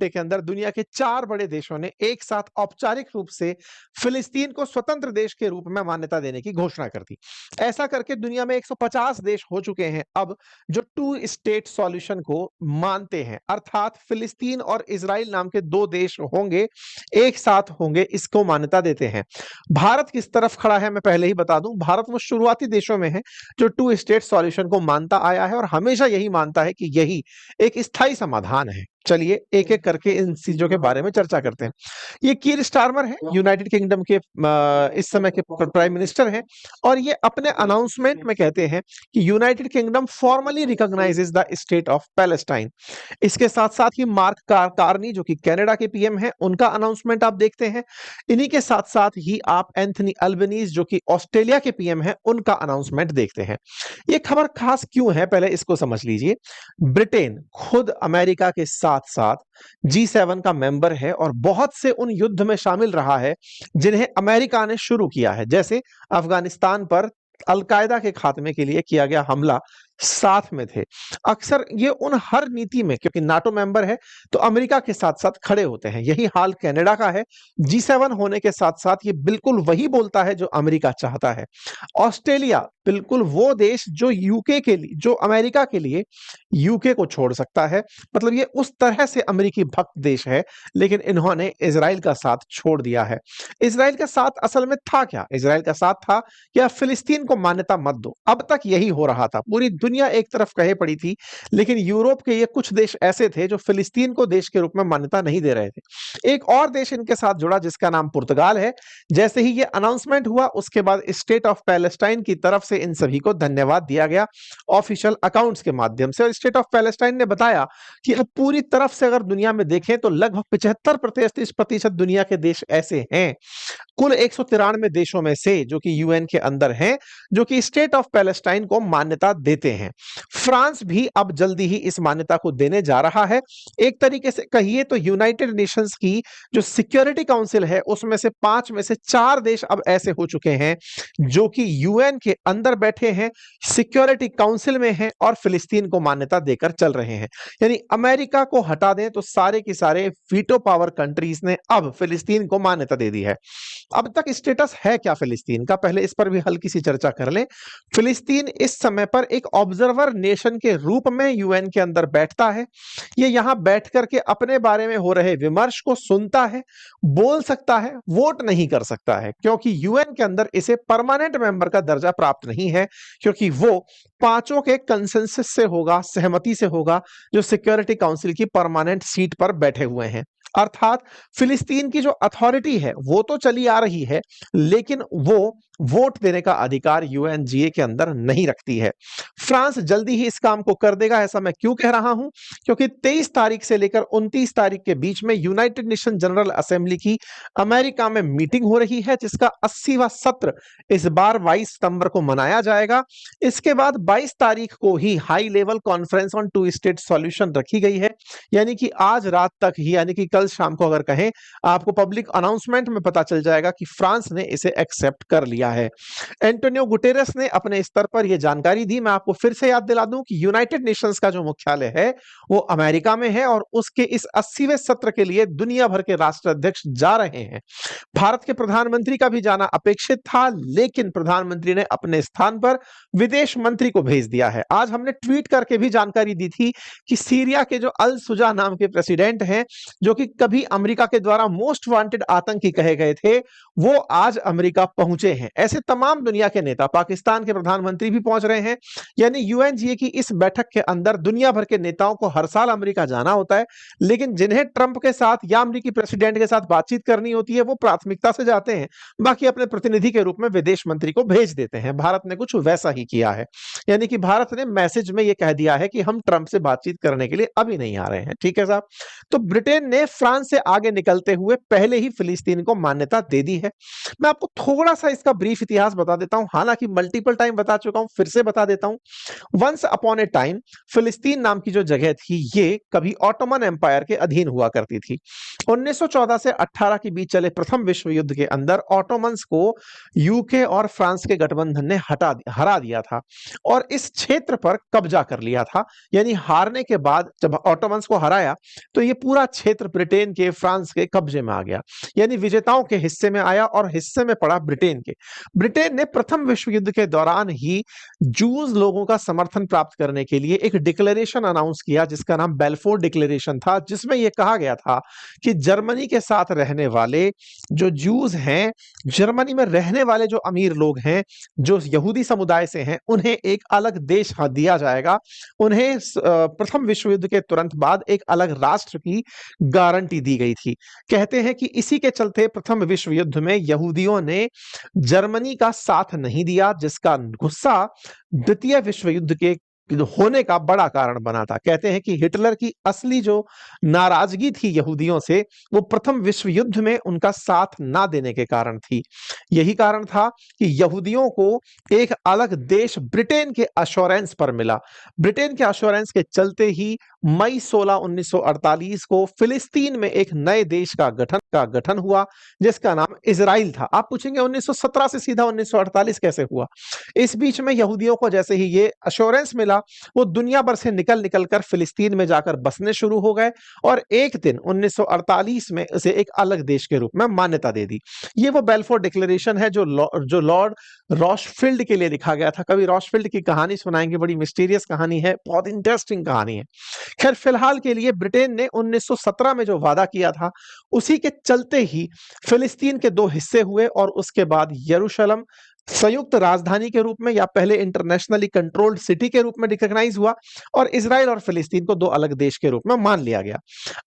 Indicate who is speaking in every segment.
Speaker 1: के अंदर दुनिया के 4 बड़े देशों ने एक साथ औपचारिक रूप से फिलिस्तीन को स्वतंत्र देश के रूप में मान्यता देने की घोषणा कर दी। ऐसा करके दुनिया में 150 देश हो चुके हैं अब जो टू स्टेट सॉल्यूशन को मानते हैं, अर्थात फिलिस्तीन और इजराइल नाम के 2 देश होंगे, एक साथ होंगे, इसको मान्यता देते हैं। भारत किस तरफ खड़ा है मैं पहले ही बता दूं, भारत वो शुरुआती देशों में है जो टू स्टेट सॉल्यूशन को मानता आया है और हमेशा यही मानता है कि यही एक स्थायी समाधान है। चलिए एक एक करके इन चीजों के बारे में चर्चा करते हैं। ये कीर स्टारमर है, यूनाइटेड किंगडम के इस समय के प्राइम मिनिस्टर हैं और ये अपने अनाउंसमेंट में कहते हैं कि United kingdom formally recognises the state of Palestine. इसके साथ साथ ही मार्क कार्नी जो कि कनाडा के पीएम हैं, उनका अनाउंसमेंट आप देखते हैं। इन्हीं के साथ साथ ही आप एंथनी अल्बनीज जो कि ऑस्ट्रेलिया के पीएम हैं, उनका अनाउंसमेंट देखते हैं। ये खबर खास क्यों है पहले इसको समझ लीजिए। ब्रिटेन खुद अमेरिका के साथ साथ G7 का मेंबर है और बहुत से उन युद्ध में शामिल रहा है जिन्हें अमेरिका ने शुरू किया है, जैसे अफगानिस्तान पर अलकायदा के खात्मे के लिए किया गया हमला साथ में थे। अक्सर ये उन हर नीति में, क्योंकि नाटो मेंबर है तो अमेरिका के साथ साथ खड़े होते हैं। यही हाल कनाडा का है, G7 होने के साथ साथ ये बिल्कुल वही बोलता है जो अमेरिका चाहता है। ऑस्ट्रेलिया बिल्कुल वो देश जो यूके के लिए, जो अमेरिका के लिए यूके को छोड़ सकता है, मतलब ये उस तरह से अमेरिकी भक्त देश है, लेकिन इन्होंने इजराइल का साथ छोड़ दिया है। इजराइल का साथ असल में था क्या? इजराइल का साथ था कि आप फिलिस्तीन को मान्यता मत दो। अब तक यही हो रहा था, पूरी दुनिया एक तरफ कहे पड़ी थी, लेकिन यूरोप के ये कुछ देश ऐसे थे जो फिलिस्तीन को देश के रूप में मान्यता नहीं दे रहे थे। एक और देश इनके साथ जुड़ा जिसका नाम पुर्तगाल है। जैसे ही ये अनाउंसमेंट हुआ उसके बाद स्टेट ऑफ पैलेस्टाइन की तरफ से इन सभी को धन्यवाद दिया गया ऑफिशियल अकाउंट्स के माध्यम से। और स्टेट ऑफ पैलेस्टाइन ने बताया कि अब पूरी तरफ से अगर दुनिया में देखें तो लगभग 75% दुनिया के देश ऐसे हैं, कुल 193 देशों में से, जो कि यूएन के अंदर हैं, जो कि स्टेट ऑफ पैलेस्टाइन को मान्यता देते हैं। फ्रांस भी अब जल्दी ही इस मान्यता को देने जा रहा है। एक तरीके से कहिए तो यूनाइटेड नेशंस की जो सिक्योरिटी काउंसिल है उसमें से 5 में से 4 देश अब ऐसे हो चुके हैं जो कि यूएन के अंदर बैठे हैं, सिक्योरिटी काउंसिल में हैं और फिलिस्तीन को मान्यता देकर चल रहे हैं। यानी अमेरिका को हटा दें तो सारे के सारे वीटो पावर कंट्रीज ने अब फिलिस्तीन को मान्यता दे दी है। अब तक स्टेटस है क्या फिलिस्तीन का, पहले इस पर भी हल्की सी चर्चा कर लें। फिलिस्तीन इस समय पर एक ऑब्जर्वर नेशन के रूप में यूएन के अंदर बैठता है। ये यहां बैठ करके अपने बारे में हो रहे विमर्श को सुनता है, बोल सकता है, वोट नहीं कर सकता है, क्योंकि यूएन के अंदर इसे परमानेंट मेंबर का दर्जा प्राप्त नहीं है, क्योंकि वो 5 के कंसेंसस से होगा, सहमति से होगा, जो सिक्योरिटी काउंसिल की परमानेंट सीट पर बैठे हुए हैं। अर्थात फिलिस्तीन की जो अथॉरिटी है वो तो चली आ रही है, लेकिन वो वोट देने का अधिकार यूएनजीए के अंदर नहीं रखती है। फ्रांस जल्दी ही इस काम को कर देगा। ऐसा मैं क्यों कह रहा हूं? क्योंकि 23 तारीख से लेकर 29 तारीख के बीच में यूनाइटेड नेशन जनरल असेंबली की अमेरिका में मीटिंग हो रही है, जिसका 80वां सत्र इस बार 22 सितंबर को मनाया जाएगा। इसके बाद 22 तारीख को ही high level conference on two state solution रखी गई है, यानी कि आज रात तक ही, यानी कि कल शाम को अगर कहें, आपको पब्लिक अनाउंसमेंट में पता चल जाएगा कि फ्रांस ने इसे एक्सेप्ट कर लिया है। एंटोनियो गुटेरेस ने अपने स्तर पर यह जानकारी दी। मैं आपको फिर से याद दिला दूं कि यूनाइटेड नेशंस का जो मुख्यालय है वो अमेरिका में है और उसके इस 80वें सत्र के लिए दुनिया भर के राष्ट्राध्यक्ष जा रहे हैं। भारत के प्रधानमंत्री का भी जाना अपेक्षित था, लेकिन प्रधानमंत्री ने अपने स्थान पर विदेश मंत्री को भेज दिया है। आज हमने ट्वीट करके भी जानकारी दी थी कि सीरिया के जो अल सुजा नाम के प्रेसिडेंट हैं, जो कि कभी अमेरिका के द्वारा मोस्ट वांटेड आतंकी कहे गए थे, वो आज अमेरिका पहुंचे हैं। ऐसे तमाम दुनिया के नेता, पाकिस्तान के प्रधानमंत्री भी पहुंच रहे हैं। यानी यूएनजीए की इस बैठक के अंदर दुनिया भर के नेताओं को हर साल अमेरिका जाना होता है, लेकिन जिन्हें ट्रंप के साथ या अमेरिकी प्रेसिडेंट के साथ बातचीत करनी होती है वो प्राथमिकता से जाते हैं, बाकी अपने प्रतिनिधि के रूप में विदेश मंत्री को भेज देते हैं। भारत ने कुछ वैसा ही किया है, यानी कि भारत ने मैसेज में यह कह दिया है कि हम ट्रंप से बातचीत करने के लिए अभी नहीं आ रहे हैं। ठीक है साहब। तो ब्रिटेन ने फ्रांस से आगे निकलते हुए पहले ही फिलिस्तीन को मान्यता दे दी है। है। मैं आपको थोड़ा-सा इसका ब्रीफ इतिहास बता देता हूँ, हालाँकि मल्टीपल टाइम बता चुका हूँ, फिर से बता देता हूँ। वन्स अपॉन अ टाइम फिलिस्तीन नाम की जो जगह थी, ये कभी ऑटोमन एम्पायर के अधीन हुआ करती थी। 1914 से 18 के बीच चले प्रथम विश्व युद्ध के अंदर ऑटोमन्स को यूके और फ्रांस के गठबंधन ने हरा दिया था और इस क्षेत्र पर कब्जा कर लिया था। यानी हारने के बाद जब ऑटोमन्स को हराया तो ये पूरा क्षेत्र ब्रिटेन के, फ्रांस के कब्जे में आ गया। यानी विजेताओं के हिस्से में आया और हिस्से में पड़ा ब्रिटेन के। ब्रिटेन ने प्रथम विश्व युद्ध के दौरान ही जूस लोगों का समर्थन प्राप्त करने के लिए एक डिक्लेरेशन अनाउंस किया जिसका नाम बेल्फोर डिक्लेरेशन था, जिसमें यह कहा गया था कि जर्मनी के साथ रहने वाले जो जूस हैं, जर्मनी में रहने वाले जो अमीर लोग हैं, जो यहूदी समुदाय से हैं, उन्हें एक अलग देश दिया जाएगा। उन्हें प्रथम विश्व युद्ध के तुरंत बाद एक अलग राष्ट्र की गारंटी दी गई थी। कहते हैं कि इसी के चलते प्रथम विश्व युद्ध में यहूदियों ने जर्मनी का साथ नहीं दिया, जिसका गुस्सा द्वितीय विश्व युद्ध के होने का बड़ा कारण बना था। कहते हैं कि हिटलर की असली जो नाराजगी थी यहूदियों से, वो प्रथम विश्व युद्ध में उनका साथ ना देने के कारण थी। यही कारण था कि यहूदियों को एक अलग देश ब्रिटेन के अश्योरेंस पर मिला। ब्रिटेन के अश्योरेंस के चलते ही मई 16 1948 को फिलिस्तीन में एक नए देश का गठन हुआ, जिसका नाम इजराइल था। आप पूछेंगे 1917 से सीधा 1948 कैसे हुआ? इस बीच में यहूदियों को जैसे ही ये अश्योरेंस मिला, वो दुनिया भर से निकल कर फिलिस्तीन में जाकर बसने शुरू हो गए और एक दिन 1948 में उसे एक अलग देश के रूप में मान्यता दे दी। ये वो बेल्फोर डिक्लेरेशन है जो लॉर्ड रॉशफील्ड के लिए लिखा गया था। कभी रॉशफील्ड की कहानी सुनाएंगे, बड़ी मिस्टीरियस कहानी है, बहुत इंटरेस्टिंग कहानी है। खैर, फिलहाल के लिए ब्रिटेन ने 1917 में जो वादा किया था, उसी के चलते ही फिलिस्तीन के दो हिस्से हुए और उसके बाद यरूशलेम संयुक्त राजधानी के रूप में या पहले इंटरनेशनली कंट्रोल्ड सिटी के रूप में रिकॉग्नाइज हुआ और इजराइल और फिलिस्तीन को दो अलग देश के रूप में मान लिया गया।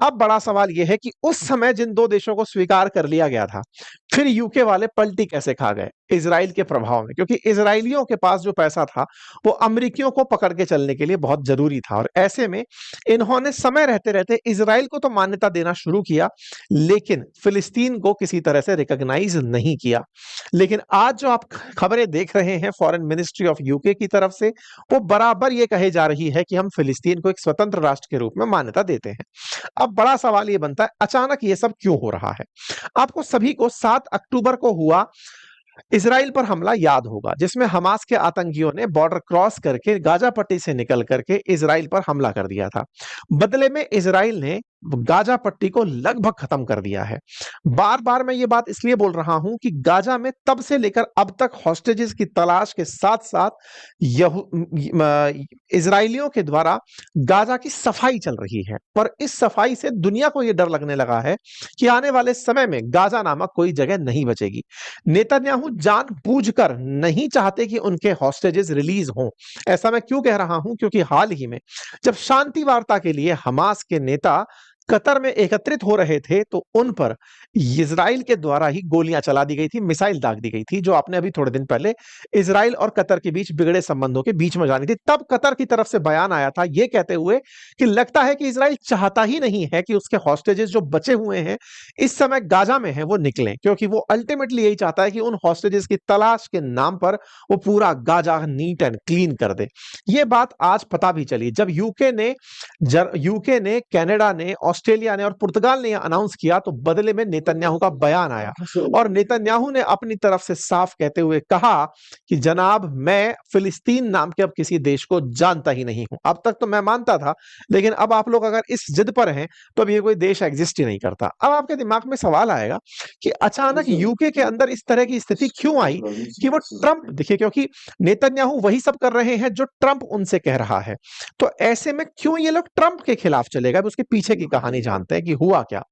Speaker 1: अब बड़ा सवाल यह है कि उस समय जिन दो देशों को स्वीकार कर लिया गया था, फिर यूके वाले पलटी कैसे खा गए इजराइल के प्रभाव में? क्योंकि इजरायलियों के पास जो पैसा था वो अमेरिकियों को पकड़ के चलने के लिए बहुत जरूरी था और ऐसे में इन्होंने समय रहते रहते इजराइल को तो मान्यता देना शुरू किया, लेकिन फिलिस्तीन को किसी तरह से रिकॉग्नाइज नहीं किया। लेकिन आज जो आप खबरें देख रहे हैं फॉरेन मिनिस्ट्री ऑफ यूके की तरफ से, वो बराबर ये कहे जा रही है कि हम फिलिस्तीन को एक स्वतंत्र राष्ट्र के रूप में मान्यता देते हैं। अब बड़ा सवाल ये बनता है, अचानक ये सब क्यों हो रहा है? आपको सभी को 7 अक्टूबर को हुआ इजराइल पर हमला याद होगा, जिसमें हमास के आतंकियों ने बॉर्डर क्रॉस करके गाजा पट्टी से निकल करके इजराइल पर हमला कर दिया था। बदले में इजराइल ने गाजा पट्टी को लगभग खत्म कर दिया है। बार बार मैं ये बात इसलिए बोल रहा हूं कि गाजा में तब से लेकर अब तक हॉस्टेजेस की तलाश के साथ साथ इजरायलियों के द्वारा गाजा की सफाई चल रही है और इस सफाई से दुनिया को यह डर लगने लगा है कि आने वाले समय में गाजा नामक कोई जगह नहीं बचेगी। नेतन्याहू जानबूझकर नहीं चाहते कि उनके हॉस्टेजेस रिलीज हों। ऐसा मैं क्यों कह रहा हूं? क्योंकि हाल ही में जब शांति वार्ता के लिए हमास के नेता कतर में एकत्रित हो रहे थे, तो उन पर इजराइल के द्वारा ही गोलियां चला दी गई थी, मिसाइल दाग दी गई थी, जो आपने अभी थोड़े दिन पहले इजराइल और कतर के बीच बिगड़े संबंधों के बीच में जानी थी। तब कतर की तरफ से बयान आया था यह कहते हुए कि लगता है कि इजराइल चाहता ही नहीं है कि उसके हॉस्टेजेस जो बचे हुए हैं इस समय गाजा में हैं वो निकलें, क्योंकि वो अल्टीमेटली यही चाहता है कि उन हॉस्टेजेस की तलाश के नाम पर वो पूरा गाजा नीट एंड क्लीन कर दे। ये बात आज पता भी चली जब यूके ने, कनाडा ने, ऑस्ट्रेलिया ने और पुर्तगाल ने यह अनाउंस किया, तो बदले में नेतन्याहू का बयान आया और नेतन्याहू ने अपनी तरफ से साफ कहते हुए कहा कि जनाब, मैं फिलिस्तीन नाम के अब किसी देश को जानता ही नहीं हूं। अब तक तो मैं मानता था, लेकिन अब आप लोग अगर इस जिद पर हैं तो अब ये कोई देश एग्जिस्ट ही नहीं करता। अब आपके दिमाग में सवाल आएगा कि अचानक यूके के अंदर इस तरह की स्थिति क्यों आई कि वो ट्रंप, देखिए, क्योंकि नेतन्याहू वही सब कर रहे हैं जो ट्रंप उनसे कह रहा है, तो ऐसे में क्यों ये लोग ट्रंप के खिलाफ चले गए? उसके पीछे की कहानी जानते हैं कि हुआ क्या।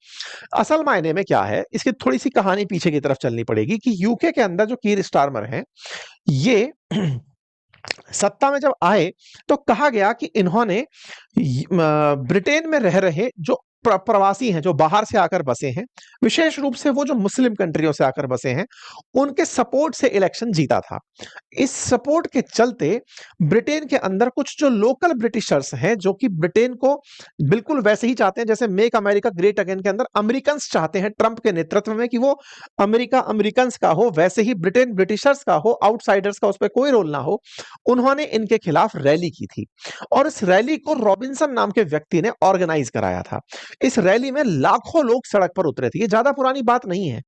Speaker 1: असल मायने में क्या है, इसकी थोड़ी सी कहानी पीछे की तरफ चलनी पड़ेगी कि यूके के अंदर जो कीर स्टारमर हैं, ये सत्ता में जब आए तो कहा गया कि इन्होंने ब्रिटेन में रह रहे जो प्रवासी हैं जो बाहर से आकर बसे हैं, विशेष रूप से वो जो मुस्लिम कंट्रियों से आकर बसे हैं, उनके सपोर्ट से इलेक्शन जीता था। इस सपोर्ट के चलते ब्रिटेन के अंदर कुछ जो लोकल ब्रिटिशर्स हैं, जो कि ब्रिटेन को बिल्कुल वैसे ही चाहते हैं जैसे मेक अमेरिका ग्रेट अगेन के अंदर अमेरिकन चाहते हैं ट्रंप के नेतृत्व में कि वो अमेरिका अमेरिकन का हो, वैसे ही ब्रिटेन ब्रिटिशर्स का हो, आउटसाइडर्स का उस पर कोई रोल ना हो। उन्होंने इनके खिलाफ रैली की थी और इस रैली को रॉबिन्सन नाम के व्यक्ति ने ऑर्गेनाइज कराया था। इस रैली में लाखों लोग सड़क पर उतरे थे। ये ज्यादा पुरानी बात नहीं है,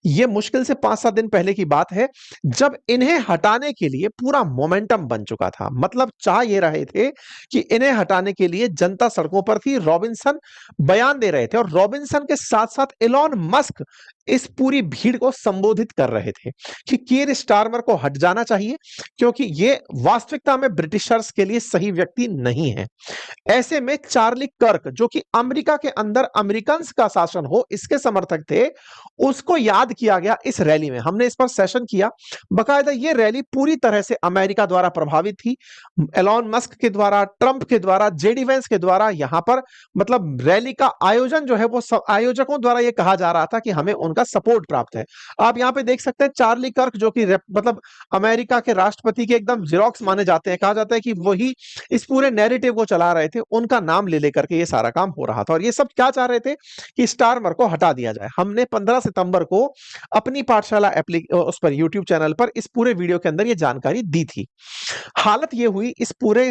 Speaker 1: ये मुश्किल से 5-7 दिन पहले की बात है, जब इन्हें हटाने के लिए पूरा मोमेंटम बन चुका था। मतलब चाह ये रहे थे कि इन्हें हटाने के लिए जनता सड़कों पर थी, रॉबिन्सन बयान दे रहे थे और रॉबिन्सन के साथ-साथ एलन मस्क इस पूरी भीड़ को संबोधित कर रहे थे कि कीर स्टारमर को हट जाना चाहिए क्योंकि ये वास्तविकता में ब्रिटिशर्स के लिए सही व्यक्ति नहीं है। ऐसे में चार्ली कर्क, जो कि अमेरिका के अंदर अमेरिकन का शासन हो इसके समर्थक थे, उसको याद किया गया इस रैली में। हमने इस पर सेशन किया, बकायदा ये रैली पूरी तरह से अमेरिका द्वारा प्रभावित थी, एलन मस्क के द्वारा, ट्रंप के द्वारा, जेडी वेंस के द्वारा। यहां पर मतलब रैली का आयोजन जो है वो आयोजकों द्वारा ये कहा जा रहा था कि हमें उनका सपोर्ट प्राप्त है। आप यहां पे देख सकते हैं चार्ली कर्क, जो कि मतलब अमेरिका के राष्ट्रपति के एकदम जिरोक्स माने जाते हैं, कहा जाता है कि वही इस पूरे नैरेटिव को चला रहे थे, उनका नाम ले लेकर के ये सारा काम हो रहा था। और ये सब क्या चाह रहे थे कि स्टारमर को हटा दिया जाए। हमने 15 सितंबर को अपनी पाठशाला उस पर यूट्यूब चैनल पर इस पूरे वीडियो के अंदर ये जानकारी दी थी। हालत ये हुई इस पूरे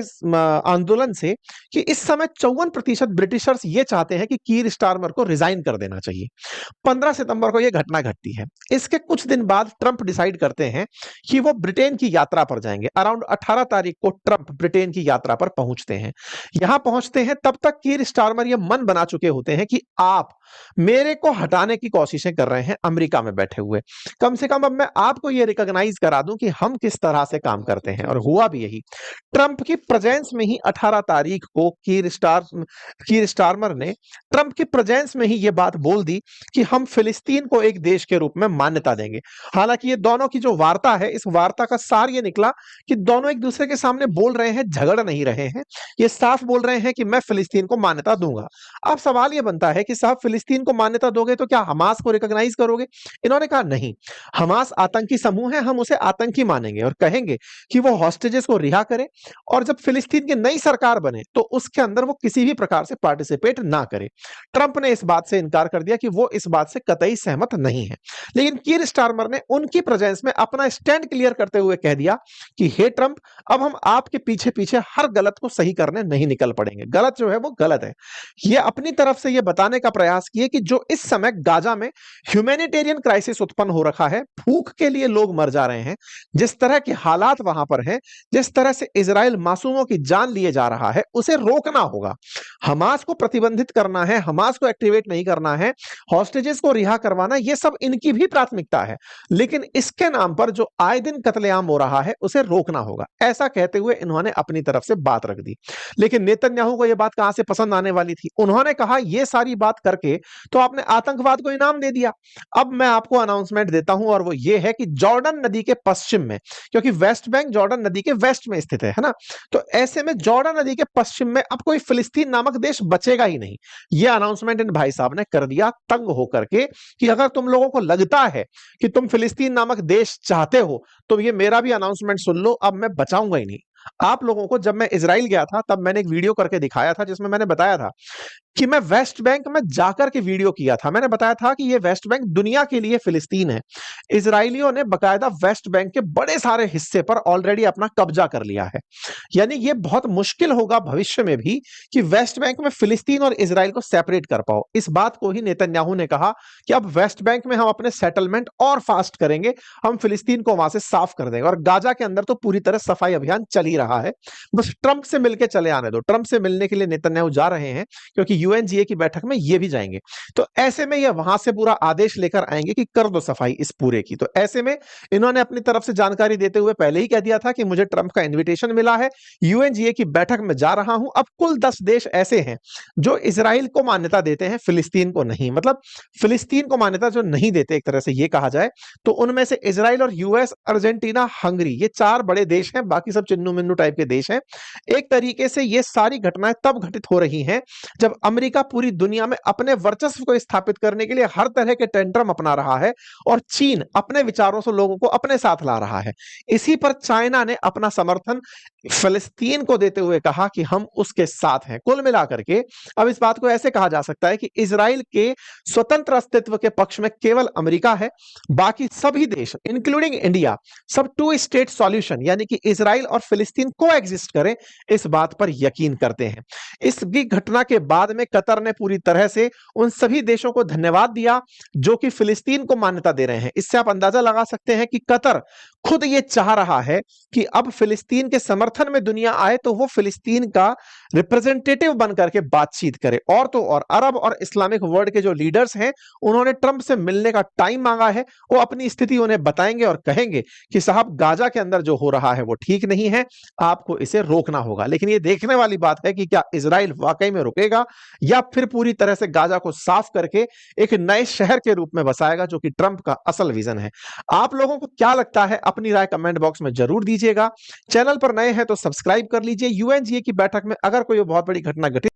Speaker 1: आंदोलन से कि इस समय 54% ब्रिटिशर्स ये चाहते हैं कि कीर स्टारमर को रिजाइन कर देना चाहिए। 15 सितंबर को यह घटना घटती है। इसके कुछ दिन बाद ट्रंप डिसाइड करते हैं कि वो ब्रिटेन की यात्रा पर जाएंगे। अराउंड 18 तारीख को ट्रंप ब्रिटेन की यात्रा पर पहुंचते हैं। यहां पहुंचते हैं तब तक कीर स्टारमर ये मन बना चुके होते हैं कि आप मेरे को हटाने की कोशिशें कर रहे हैं अमेरिका में बैठे हुए, कम से कम अब मैं आपको ये रिकॉग्नाइज करा दूं कि हम किस तरह से काम करते हैं। और हुआ भी यही। ट्रंप की प्रेजेंस में ही 18 तारीख को कीर स्टारमर ने ट्रंप की प्रेजेंस में ही ये बात बोल दी कि हम फिलिस्तीन को एक देश के रूप में मान्यता देंगे। हालांकि ये दोनों की जो वार्ता है, इस वार्ता का सार ये निकला कि दोनों एक दूसरे के सामने बोल रहे हैं, झगड़ नहीं रहे हैं, ये साफ बोल रहे हैं कि मैं फिलिस्तीन को मान्यता दूंगा। अब सवाल ये बनता है कि साहब फिलिस्तीन को मान्यता दोगे तो क्या हमास को रिकॉग्नाइज करोगे? इन्होंने कहा नहीं, हमास आतंकी समूह है, हम उसे आतंकी मानेंगे और कहेंगे कि वो हॉस्टेजेस को रिहा करे और जब फिलिस्तीन की नई सरकार बने तो उसके अंदर वो किसी भी प्रकार से पार्टिसिपेट ना करे। ट्रंप ने इस बात से इनकार कर दिया कि वो इस बात से कतई सहमत नहीं है। लेकिन कीर स्टारमर ने उनकी प्रेजेंस में अपना स्टैंड क्लियर करते हुए कह दिया कि हे ट्रंप, अब हम आपके पीछे पीछे हर गलत को सही करने नहीं निकल पड़ेंगे। गलत जो है वो गलत है। ये अपनी तरफ से ये बताने का प्रयास किए कि जो इस समय गाजा में ह्यूमैनिटेरियन क्राइसिस उत्पन्न हो रखा है, भूख के लिए लोग मर जा रहे हैं, जिस तरह के हालात वहां पर हैं, जिस तरह से इजराइल मासूमों की जान लिए जा रहा है, उसे रोकना होगा। हमास को प्रतिबंधित करना है, हमास को एक्टिवेट नहीं करना है, हॉस्टेजेस को रिहा करवाना, ये सब इनकी भी प्राथमिकता है। लेकिन इसके नाम पर जो आए दिन कत्लेआम हो रहा है उसे रोकना होगा। ऐसा कहते हुए इन्होंने अपनी तरफ से बात रख दी। लेकिन नेतन्याहू को यह बात कहां से पसंद आने वाली थी? उन्होंने कहा यह सारी बात करके तो आपने आतंकवाद को इनाम दे दिया। अब मैं आपको अनाउंसमेंट देता हूं और वो ये है कि जॉर्डन नदी के पश्चिम में, क्योंकि वेस्ट बैंक जॉर्डन नदी के वेस्ट में स्थित है ना, तो ऐसे में जॉर्डन नदी के पश्चिम में अब कोई फिलिस्तीन नामक देश बचेगा ही नहीं। यह अनाउंसमेंट इन भाई साहब ने कर दिया तंग होकर के कि अगर तुम लोगों को लगता है कि तुम फिलिस्तीन नामक देश चाहते हो तो ये मेरा भी अनाउंसमेंट सुन लो, अब मैं बचाऊंगा ही नहीं आप लोगों को। जब मैं इजराइल गया था तब मैंने एक वीडियो करके दिखाया था जिसमें मैंने बताया था कि मैं वेस्ट बैंक में जाकर के वीडियो किया था। मैंने बताया था कि ये वेस्ट बैंक दुनिया के लिए फिलिस्तीन है। इजराइलियों ने बकायदा वेस्ट बैंक के बड़े सारे हिस्से पर ऑलरेडी अपना कब्जा कर लिया है। यानी ये बहुत मुश्किल होगा भविष्य में भी कि वेस्ट बैंक में फिलिस्तीन और इजराइल को सेपरेट कर पाओ। इस बात को ही नेतन्याहू ने कहा कि अब वेस्ट बैंक में हम अपने सेटलमेंट और फास्ट करेंगे, हम फिलिस्तीन को वहां से साफ कर देंगे। और गाजा के अंदर तो पूरी तरह सफाई अभियान चल ही रहा है, बस ट्रंप से मिलकर चले आने दो। ट्रंप से मिलने के लिए नेतन्याहू जा रहे हैं क्योंकि यूएनजीए की बैठक में ये भी जाएंगे। तो ऐसे में ये वहां से पूरा आदेश लेकर आएंगे कि कर दो सफाई इस पूरे की। तो ऐसे में इन्होंने अपनी तरफ से जानकारी देते हुए पहले ही कह दिया था कि मुझे ट्रंप का इन्विटेशन मिला है, यूएनजीए की बैठक में जा रहा हूं। अब कुल 10 देश ऐसे हैं जो इजराइल को मान्यता देते हैं, फिलिस्तीन को नहीं। मतलब फिलिस्तीन को मान्यता जो नहीं देते एक तरह से ये कहा जाए तो उनमें से इजराइल और यूएस, अर्जेंटीना, हंगरी, ये 4 बड़े देश हैं। बाकी सब चिन्नू मिन्नू टाइप के देश हैं। एक तरीके से ये सारी घटनाएं तब घटित हो रही हैं जब अमेरिका पूरी दुनिया में अपने वर्चस्व को स्थापित करने के लिए हर तरह के टेंट्रम अपना रहा है और चीन अपने विचारों से लोगों को अपने साथ ला रहा है। इसी पर चाइना ने अपना समर्थन फिलिस्तीन को देते हुए कहा कि हम उसके साथ हैं। कुल मिलाकर के अब इस बात को ऐसे कहा जा सकता है कि इजराइल के स्वतंत्र अस्तित्व के पक्ष में केवल अमेरिका है, बाकी सभी देश इंक्लूडिंग इंडिया सब टू स्टेट सॉल्यूशन यानी कि इजराइल और फिलिस्तीन को एग्जिस्ट करें इस बात पर यकीन करते हैं। इस घटना के बाद में कतर ने पूरी तरह से उन सभी देशों को धन्यवाद दिया जो कि फिलिस्तीन को मान्यता दे रहे हैं। इससे आप अंदाजा लगा सकते हैं कि कतर खुद ये चाह रहा है कि अब फिलिस्तीन के समर्थन में दुनिया आए तो वो फिलिस्तीन का रिप्रेजेंटेटिव बनकर के बातचीत करे। और तो और अरब और इस्लामिक वर्ल्ड के जो लीडर्स हैं उन्होंने ट्रंप से मिलने का टाइम मांगा है। वो अपनी स्थिति उन्हें बताएंगे और कहेंगे कि साहब गाजा के अंदर जो हो रहा है वो ठीक नहीं है, आपको इसे रोकना होगा। लेकिन ये देखने वाली बात है कि क्या इजराइल वाकई में रुकेगा या फिर पूरी तरह से गाजा को साफ करके एक नए शहर के रूप में बसाएगा, जो कि ट्रंप का असल विजन है। आप लोगों को क्या लगता है अपनी राय कमेंट बॉक्स में जरूर दीजिएगा। चैनल पर नए हैं तो सब्सक्राइब कर लीजिए। यूएनजीए की बैठक में अगर कोई बहुत बड़ी घटना घटित